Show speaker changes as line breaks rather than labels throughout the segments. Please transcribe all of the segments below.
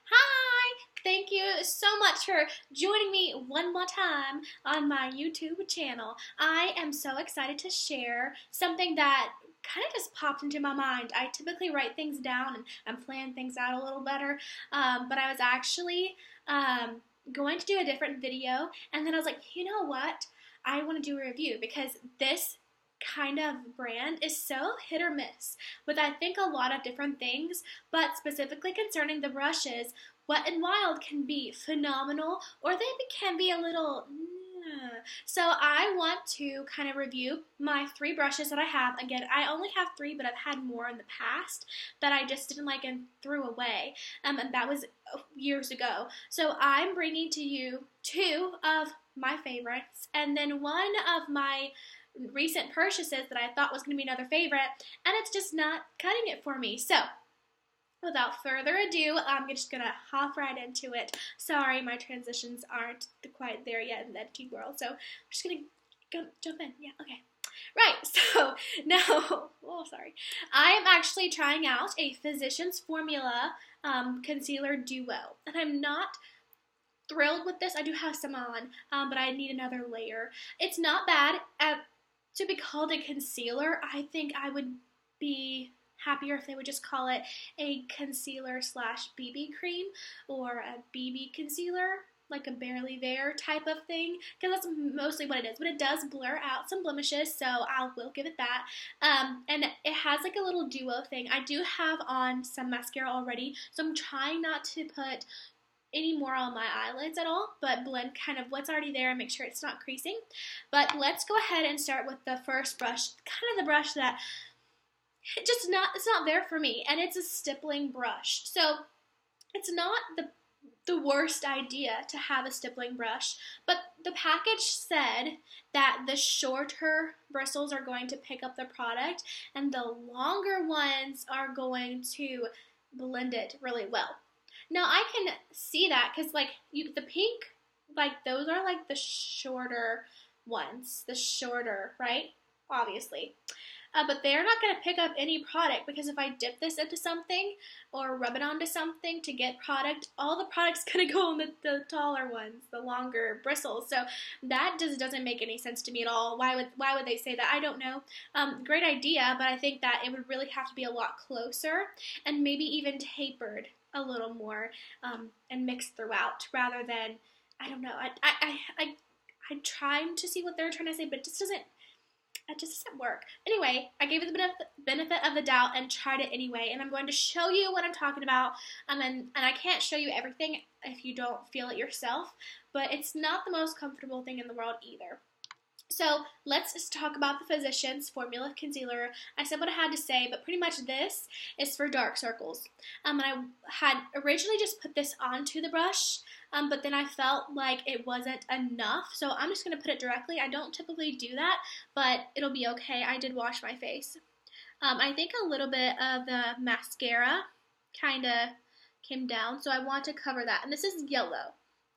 Hi! Thank you so much for joining me one more time on my YouTube channel. I am so excited to share something that kind of just popped into my mind. I typically write things down and plan things out a little better, but I was actually going to do a different video, and then I was like, you know what? I want to do a review because this kind of brand is so hit or miss with I think a lot of different things, but specifically concerning the brushes, Wet n Wild can be phenomenal or they can be a little so I want to kind of review my three brushes that I have. Again, I only have three, but I've had more in the past that I just didn't like and threw away, and that was years ago. So I'm bringing to you two of my favorites, and then one of my recent purchases that I thought was going to be another favorite, and it's just not cutting it for me. So without further ado, I'm just going to hop right into it. Sorry, my transitions aren't quite there yet in the editing world, so I'm just going to jump in. Yeah, okay. Right, so now, oh, sorry. I am actually trying out a Physicians Formula Concealer Duo, and I'm not thrilled with this. I do have some on, but I need another layer. It's not bad. To be called a concealer, I think I would be happier if they would just call it a concealer slash BB cream or a BB concealer, like a barely there type of thing, because that's mostly what it is. But it does blur out some blemishes, so I will give it that. And it has like a little duo thing. I do have on some mascara already, so I'm trying not to put any more on my eyelids at all, but blend kind of what's already there and make sure it's not creasing. But let's go ahead and start with the first brush, kind of the brush that it's not there for me, and it's a stippling brush. So it's not the worst idea to have a stippling brush, but the package said that the shorter bristles are going to pick up the product and the longer ones are going to blend it really well. Now I can see that because like the pink, like those are like the shorter ones, the shorter, right? Obviously. But they're not going to pick up any product because if I dip this into something or rub it onto something to get product, all the product's going to go on the taller ones, the longer bristles. So that just doesn't make any sense to me at all. Why would they say that? I don't know. Great idea, but I think that it would really have to be a lot closer and maybe even tapered a little more and mixed throughout rather than, I don't know. I'm trying to see what they're trying to say, but it just doesn't work. Anyway, I gave it the benefit of the doubt and tried it anyway, and I'm going to show you what I'm talking about, and I can't show you everything if you don't feel it yourself, but it's not the most comfortable thing in the world either. So let's just talk about the Physicians Formula Concealer. I said what I had to say, but pretty much this is for dark circles. And I had originally just put this onto the brush, but then I felt like it wasn't enough, so I'm just going to put it directly. I don't typically do that, but it'll be okay. I did wash my face. I think a little bit of the mascara kind of came down, so I want to cover that. And this is yellow,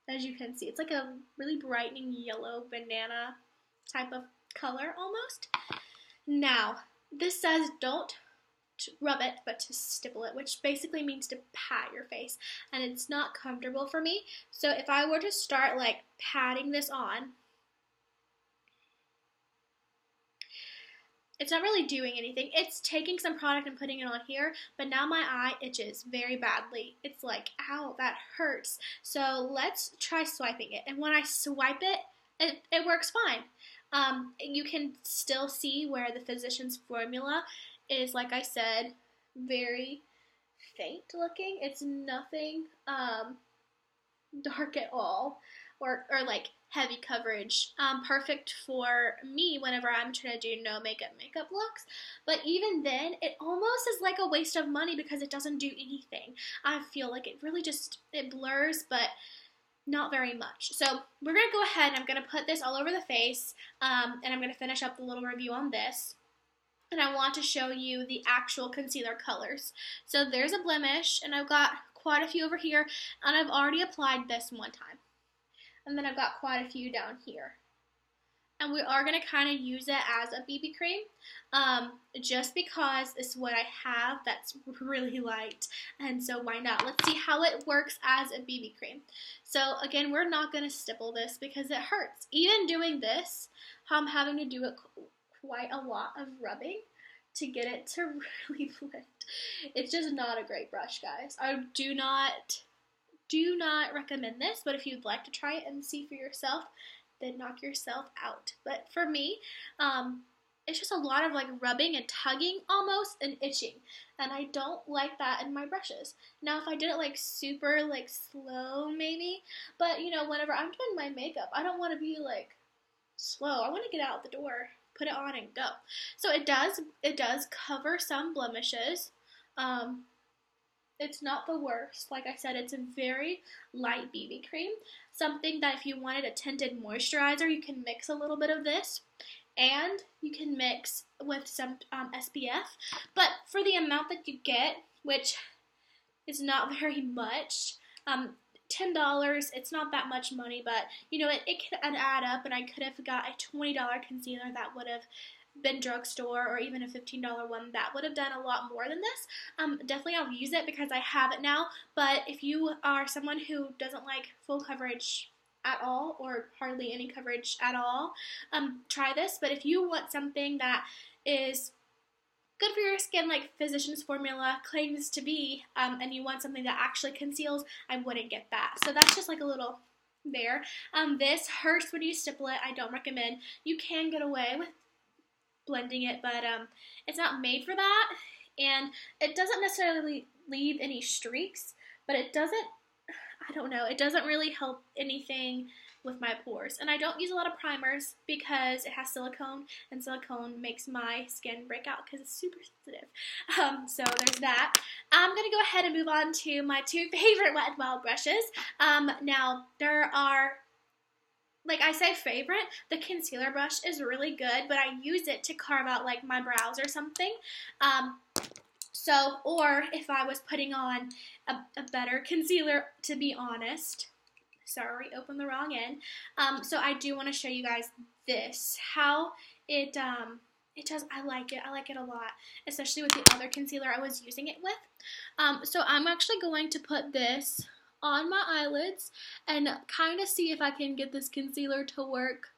as you can see. It's like a really brightening yellow banana type of color almost. Now, this says don't rub it, but to stipple it, which basically means to pat your face, and it's not comfortable for me. So if I were to start like patting this on, it's not really doing anything. It's taking some product and putting it on here, but now my eye itches very badly. It's like, ow, that hurts. So let's try swiping it. And when I swipe it, it works fine. You can still see where the Physicians Formula is, like I said, very faint looking. It's nothing dark at all or like heavy coverage. Perfect for me whenever I'm trying to do no makeup looks. But even then, it almost is like a waste of money because it doesn't do anything. I feel like it really it blurs, but not very much. So we're going to go ahead and I'm going to put this all over the face, and I'm going to finish up the little review on this. And I want to show you the actual concealer colors. So there's a blemish, and I've got quite a few over here, and I've already applied this one time. And then I've got quite a few down here. and we are going to kind of use it as a BB cream, just because it's what I have that's really light, and so why not? Let's see how it works as a BB cream. So again, we're not going to stipple this because it hurts. Even doing this, I'm having to do it quite a lot of rubbing to get it to really blend. It's just not a great brush, guys. I do not recommend this, but if you'd like to try it and see for yourself, then knock yourself out. But for me, it's just a lot of like rubbing and tugging almost and itching, and I don't like that in my brushes. Now if I did it like super like slow maybe, but you know, whenever I'm doing my makeup, I don't want to be like slow. I want to get out the door, put it on, and go. So it does cover some blemishes. It's not the worst. Like I said, it's a very light BB cream. Something that if you wanted a tinted moisturizer, you can mix a little bit of this, and you can mix with some SPF. But for the amount that you get, which is not very much, $10, it's not that much money, but you know, it can add up, and I could have got a $20 concealer that would have been drugstore, or even a $15 one that would have done a lot more than this. Definitely I'll use it because I have it now, but if you are someone who doesn't like full coverage at all, or hardly any coverage at all, try this. But if you want something that is good for your skin, like Physicians Formula claims to be, and you want something that actually conceals, I wouldn't get that. So that's just like a little there. This hurts when you stipple it. I don't recommend. You can get away with blending it, but it's not made for that, and it doesn't necessarily leave any streaks, but it doesn't, I don't know, it doesn't really help anything with my pores. And I don't use a lot of primers because it has silicone, and silicone makes my skin break out because it's super sensitive. So there's that. I'm going to go ahead and move on to my two favorite Wet n Wild brushes. Now, there are, like I say favorite, the concealer brush is really good, but I use it to carve out like my brows or something. Or if I was putting on a better concealer, to be honest. Sorry, opened the wrong end. So I do want to show you guys this, how it does. I like it a lot, especially with the other concealer I was using it with. So I'm actually going to put this on my eyelids and kind of see if I can get this concealer to work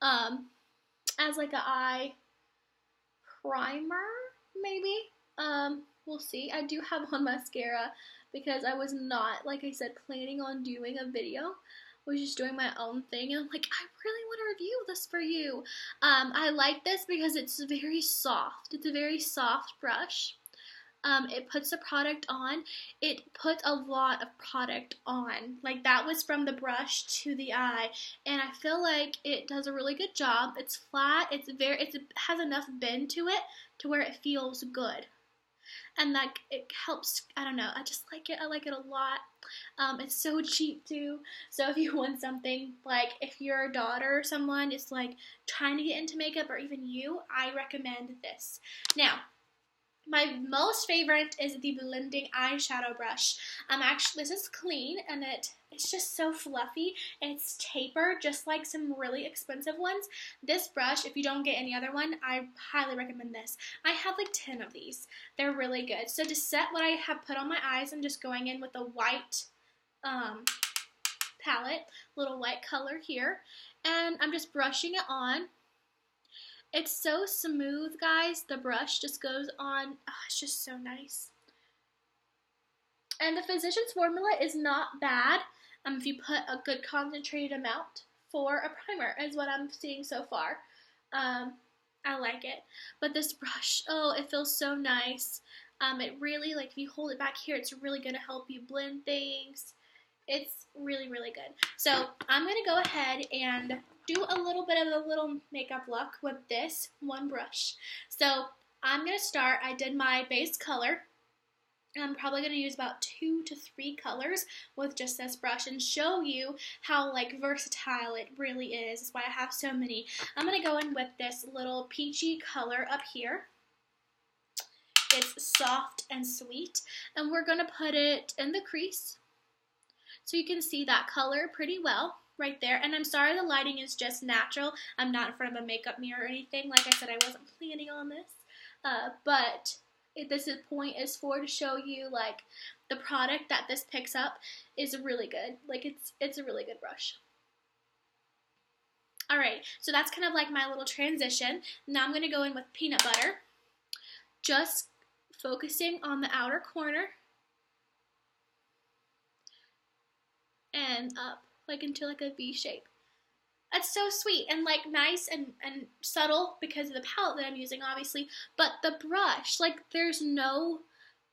as like an eye primer, maybe. We'll see. I do have on mascara because I was not, like I said, planning on doing a video. I was just doing my own thing, and I'm like, I really want to review this for you. I like this because it's very soft. It's a very soft brush. It puts the product on. It puts a lot of product on. Like, that was from the brush to the eye, and I feel like it does a really good job. It's flat. It has enough bend to it to where it feels good. And like, it helps, I don't know, I just like it. I like it a lot. It's so cheap too. So if you want something, like if your daughter or someone is like trying to get into makeup, or even you, I recommend this. Now, my most favorite is the blending eyeshadow brush. Actually, this is clean, and it's just so fluffy. It's tapered, just like some really expensive ones. This brush, if you don't get any other one, I highly recommend this. I have like 10 of these. They're really good. So to set what I have put on my eyes, I'm just going in with a white palette, little white color here, and I'm just brushing it on. It's so smooth, guys. The brush just goes on. Oh, it's just so nice. And the Physicians Formula is not bad if you put a good concentrated amount for a primer, is what I'm seeing so far. I like it. But this brush, oh, it feels so nice. It really, like, if you hold it back here, it's really going to help you blend things. It's really, really good. So I'm going to go ahead and do a little bit of a little makeup look with this one brush. So I'm going to start, I did my base color. I'm probably going to use about 2 to 3 colors with just this brush and show you how like versatile it really is. That's why I have so many. I'm going to go in with this little peachy color up here. It's soft and sweet, and we're going to put it in the crease so you can see that color pretty well. right there. And I'm sorry the lighting is just natural. I'm not in front of a makeup mirror or anything. Like I said, I wasn't planning on this. But this point is for to show you like the product that this picks up is really good. Like it's a really good brush. Alright, so that's kind of like my little transition. Now I'm going to go in with peanut butter. Just focusing on the outer corner. And up, like into like a V shape. It's so sweet and like nice and subtle because of the palette that I'm using, obviously. But the brush, like there's no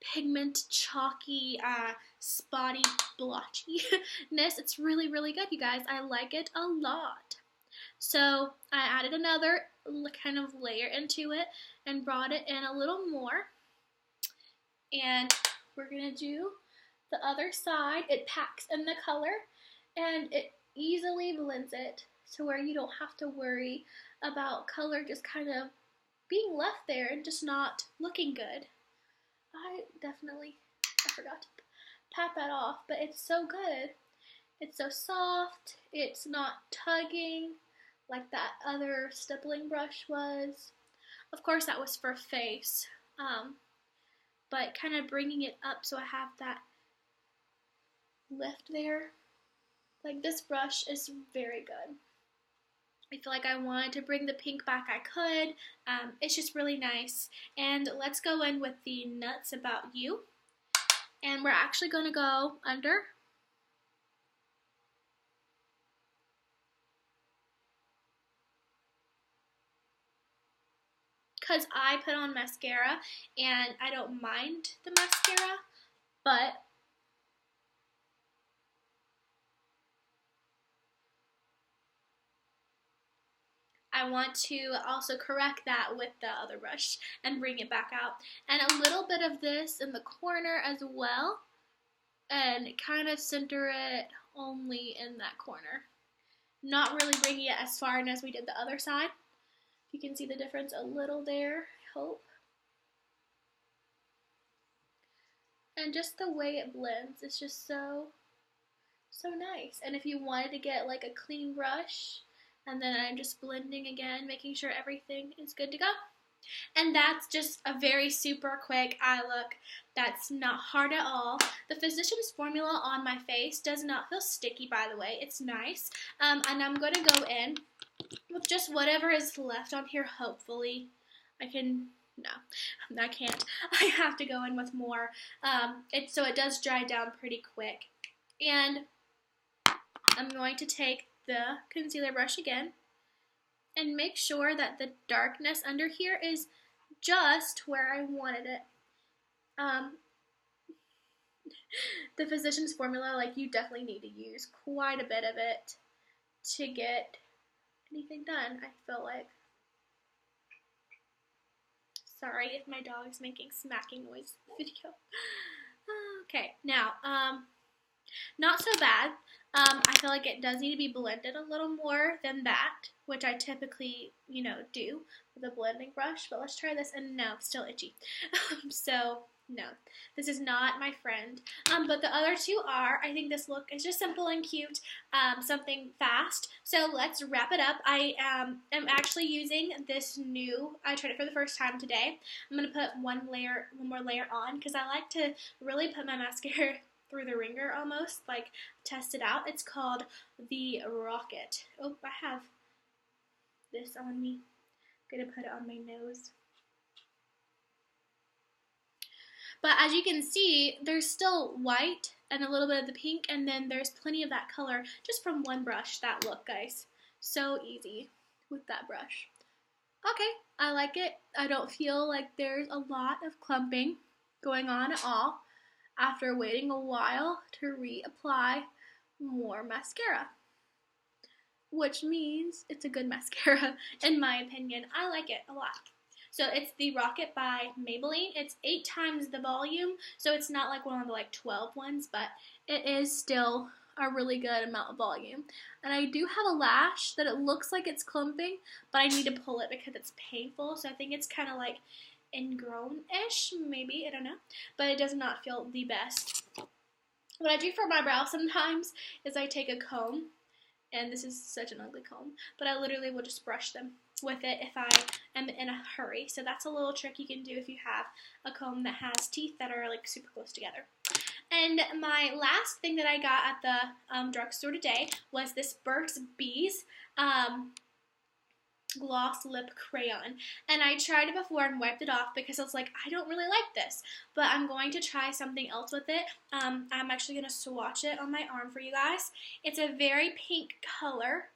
pigment, chalky, spotty blotchiness. It's really, really good, you guys. I like it a lot. So I added another kind of layer into it and brought it in a little more. And we're going to do the other side. It packs in the color and it easily blends it to where you don't have to worry about color just kind of being left there and just not looking good. I forgot to pat that off, but it's so good. It's so soft. It's not tugging like that other stippling brush was. Of course, that was for face, but kind of bringing it up so I have that lift there. Like this brush is very good. I feel like I wanted to bring the pink back. I could. It's just really nice. And let's go in with the Nuts About You. And we're actually going to go under. Because I put on mascara and I don't mind the mascara, but I want to also correct that with the other brush and bring it back out. And a little bit of this in the corner as well, and kind of center it only in that corner. Not really bringing it as far in as we did the other side. You can see the difference a little there, I hope. And just the way it blends is just so nice. And if you wanted to get like a clean brush, and then I'm just blending again, making sure everything is good to go. And that's just a very super quick eye look. That's not hard at all. The Physicians Formula on my face does not feel sticky, by the way. It's nice. And I'm going to go in with just whatever is left on here, hopefully. I can't. I have to go in with more. So it does dry down pretty quick. And I'm going to take the concealer brush again and make sure that the darkness under here is just where I wanted it. The Physicians Formula, like, you definitely need to use quite a bit of it to get anything done, I feel like. Sorry if my dog's making smacking noise in the video. Okay, now, not so bad. I feel like it does need to be blended a little more than that, which I typically, do with a blending brush. But let's try this, and no, still itchy. So, no, this is not my friend. But the other two are. I think this look is just simple and cute, something fast. So let's wrap it up. I am actually using this new, I tried it for the first time today. I'm going to put one more layer on, because I like to really put my mascara through the ringer almost, like test it out. It's called the Rocket. Oh, I have this on me. I'm going to put it on my nose. But as you can see, there's still white and a little bit of the pink, and then there's plenty of that color just from one brush. That look, guys. So easy with that brush. Okay, I like it. I don't feel like there's a lot of clumping going on at all after waiting a while to reapply more mascara, which means it's a good mascara in my opinion. I like it a lot. So it's the Rocket by Maybelline. It's 8 times the volume, so it's not like one of the 12 ones, but it is still a really good amount of volume. And I do have a lash that it looks like it's clumping, but I need to pull it because it's painful, so I think it's kind of like ingrown-ish, maybe, I don't know, but it does not feel the best. What I do for my brow sometimes is I take a comb and this is such an ugly comb, but I literally will just brush them with it if I am in a hurry. So that's a little trick you can do if you have a comb that has teeth that are like super close together. And my last thing that I got at the drugstore today was this Burt's Bees gloss lip crayon, and I tried it before and wiped it off because I was like, I don't really like this, but I'm going to try something else with it. I'm actually going to swatch it on my arm for you guys. It's a very pink color.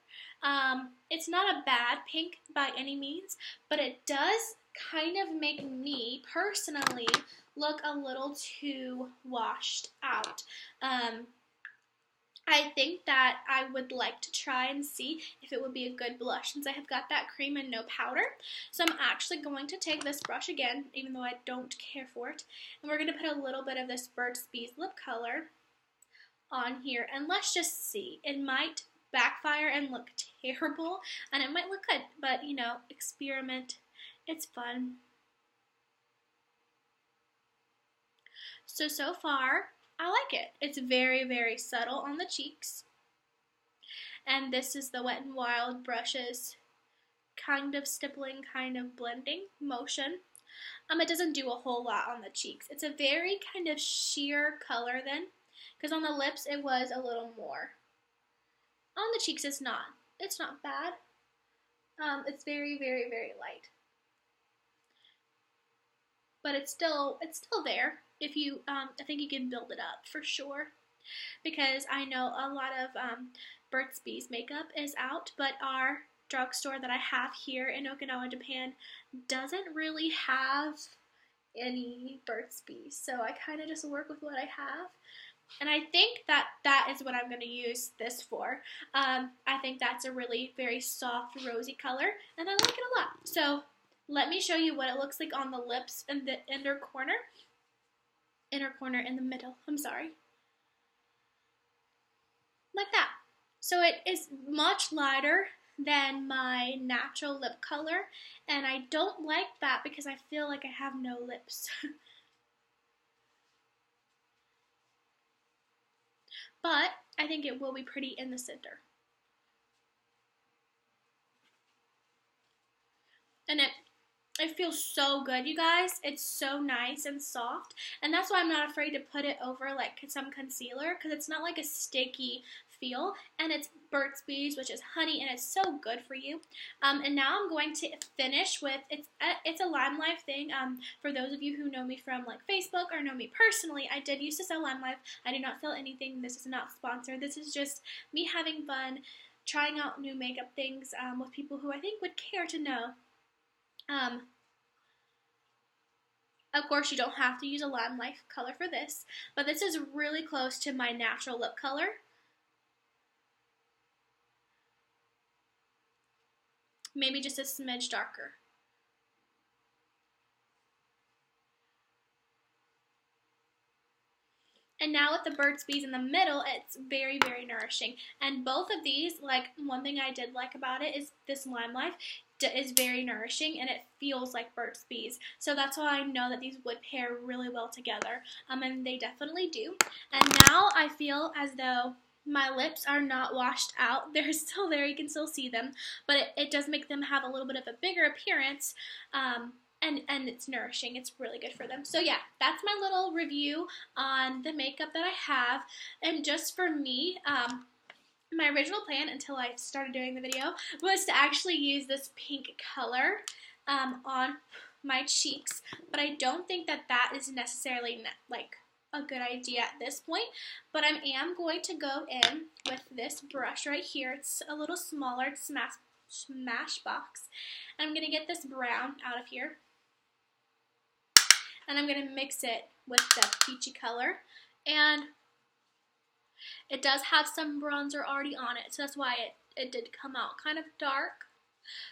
It's not a bad pink by any means, but it does kind of make me personally look a little too washed out. I think that I would like to try and see if it would be a good blush since I have got that cream and no powder. So I'm actually going to take this brush again, even though I don't care for it, and we're going to put a little bit of this Burt's Bees lip color on here, and let's just see. It might backfire and look terrible, and it might look good, but you know, experiment. It's fun. So far, I like it. It's very, very subtle on the cheeks. And this is the Wet n Wild brushes kind of stippling, kind of blending motion. It doesn't do a whole lot on the cheeks. It's a very kind of sheer color then, because on the lips it was a little more. On the cheeks it's not. It's not bad. It's very, very, very light. But it's still there. If you, I think you can build it up for sure, because I know a lot of Burt's Bees makeup is out, but our drugstore that I have here in Okinawa, Japan, doesn't really have any Burt's Bees, so I kind of just work with what I have, and I think that is what I'm going to use this for. I think that's a really very soft, rosy color, and I like it a lot. So let me show you what it looks like on the lips in the inner corner in the middle, I'm sorry. Like that. So it is much lighter than my natural lip color, and I don't like that because I feel like I have no lips. But I think it will be pretty in the center. And it feels so good, you guys. It's so nice and soft, and that's why I'm not afraid to put it over like some concealer, because it's not like a sticky feel, and it's Burt's Bees, which is honey, and it's so good for you. And now I'm going to finish with, it's a LimeLife thing. For those of you who know me from like Facebook or know me personally, I did used to sell LimeLife. I do not sell anything. This is not sponsored. This is just me having fun, trying out new makeup things with people who I think would care to know. Of course, you don't have to use a LimeLife color for this, but this is really close to my natural lip color. Maybe just a smidge darker. And now with the Burt's Bees in the middle, it's very, very nourishing. And both of these, like, one thing I did like about it is this LimeLife is very nourishing, and it feels like Burt's Bees. So that's why I know that these would pair really well together. And they definitely do. And now I feel as though my lips are not washed out. They're still there. You can still see them. But it does make them have a little bit of a bigger appearance. And it's nourishing. It's really good for them. So yeah, that's my little review on the makeup that I have. And just for me, my original plan until I started doing the video was to actually use this pink color on my cheeks. But I don't think that is necessarily like a good idea at this point. But I am going to go in with this brush right here. It's a little smaller. It's Smashbox. And I'm going to get this brown out of here. And I'm going to mix it with the peachy color. And it does have some bronzer already on it, so that's why it did come out kind of dark.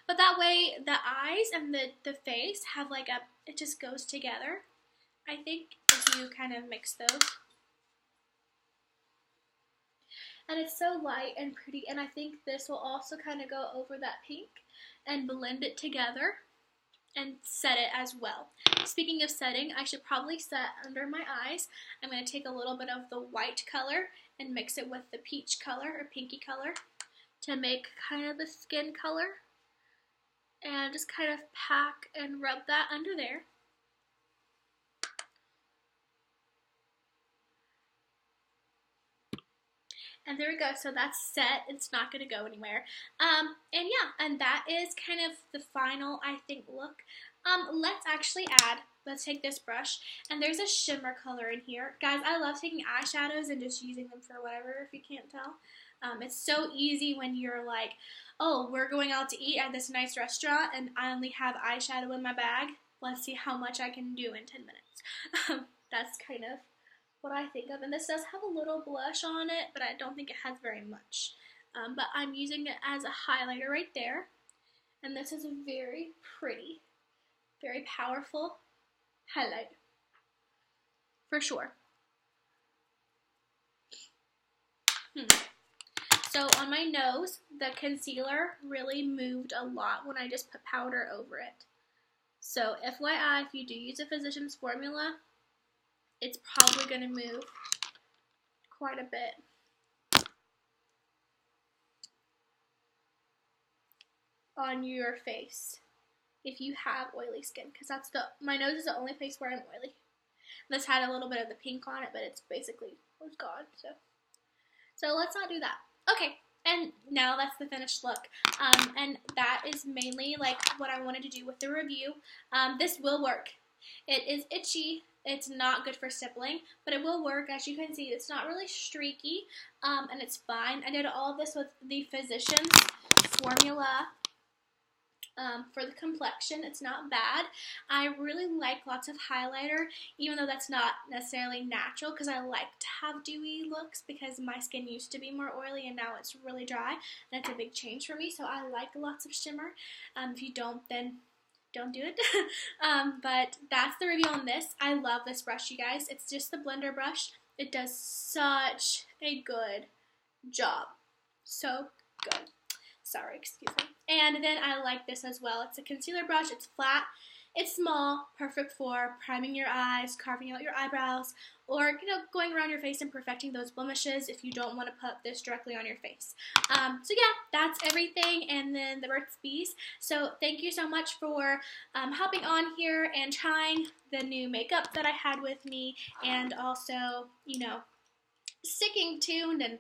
But that way the eyes and the face have like it just goes together, I think, as you kind of mix those. And it's so light and pretty, and I think this will also kind of go over that pink and blend it together and set it as well. Speaking of setting, I should probably set under my eyes. I'm going to take a little bit of the white color and mix it with the peach color or pinky color to make kind of the skin color. And just kind of pack and rub that under there. And there we go, so that's set. It's not going to go anywhere. And yeah, and that is kind of the final, I think, look. Let's take this brush, and there's a shimmer color in here. Guys, I love taking eyeshadows and just using them for whatever, if you can't tell. It's so easy when you're like, oh, we're going out to eat at this nice restaurant, and I only have eyeshadow in my bag. Let's see how much I can do in 10 minutes. That's kind of what I think of, and this does have a little blush on it, but I don't think it has very much. But I'm using it as a highlighter right there, and this is a very pretty, very powerful highlight, for sure. So on my nose, the concealer really moved a lot when I just put powder over it. So FYI, if you do use a Physicians Formula, it's probably going to move quite a bit on your face if you have oily skin, because my nose is the only place where I'm oily. This had a little bit of the pink on it, but it's basically was gone. So let's not do that. Okay, and now that's the finished look. And that is mainly like what I wanted to do with the review. This will work. It is itchy. It's not good for stippling, but it will work. As you can see, it's not really streaky, and it's fine. I did all of this with the Physicians Formula for the complexion. It's not bad. I really like lots of highlighter, even though that's not necessarily natural, because I like to have dewy looks because my skin used to be more oily and now it's really dry, and it's a big change for me, so I like lots of shimmer. If you don't, then don't do it. But that's the review on this. I love this brush, you guys. It's just the blender brush. It does such a good job. So good. Sorry, excuse me. And then I like this as well. It's a concealer brush. It's flat. It's small, perfect for priming your eyes, carving out your eyebrows, or going around your face and perfecting those blemishes if you don't want to put this directly on your face. So yeah, that's everything, and then the Burt's Bees. So thank you so much for hopping on here and trying the new makeup that I had with me, and also, sticking tuned and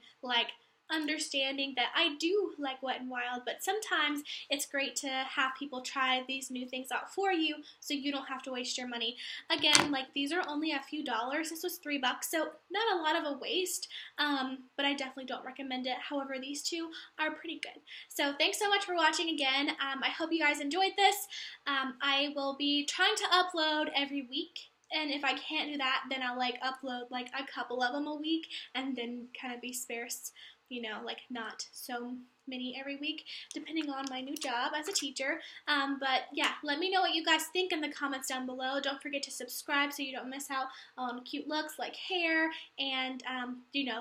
understanding that I do like Wet n Wild, but sometimes it's great to have people try these new things out for you so you don't have to waste your money. Again, these are only a few dollars. This was $3, so not a lot of a waste, but I definitely don't recommend it. However, these two are pretty good. So thanks so much for watching again. I hope you guys enjoyed this. I will be trying to upload every week. And if I can't do that, then I'll upload a couple of them a week and then kind of be sparse, not so many every week, depending on my new job as a teacher. But yeah, let me know what you guys think in the comments down below. Don't forget to subscribe so you don't miss out on cute looks like hair and,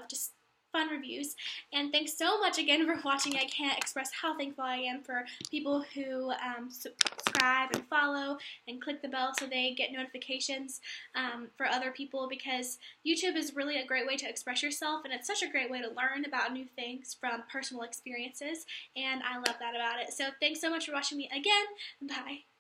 just fun reviews. And thanks so much again for watching. I can't express how thankful I am for people who subscribe and follow and click the bell so they get notifications for other people, because YouTube is really a great way to express yourself, and it's such a great way to learn about new things from personal experiences, and I love that about it. So thanks so much for watching me again. Bye.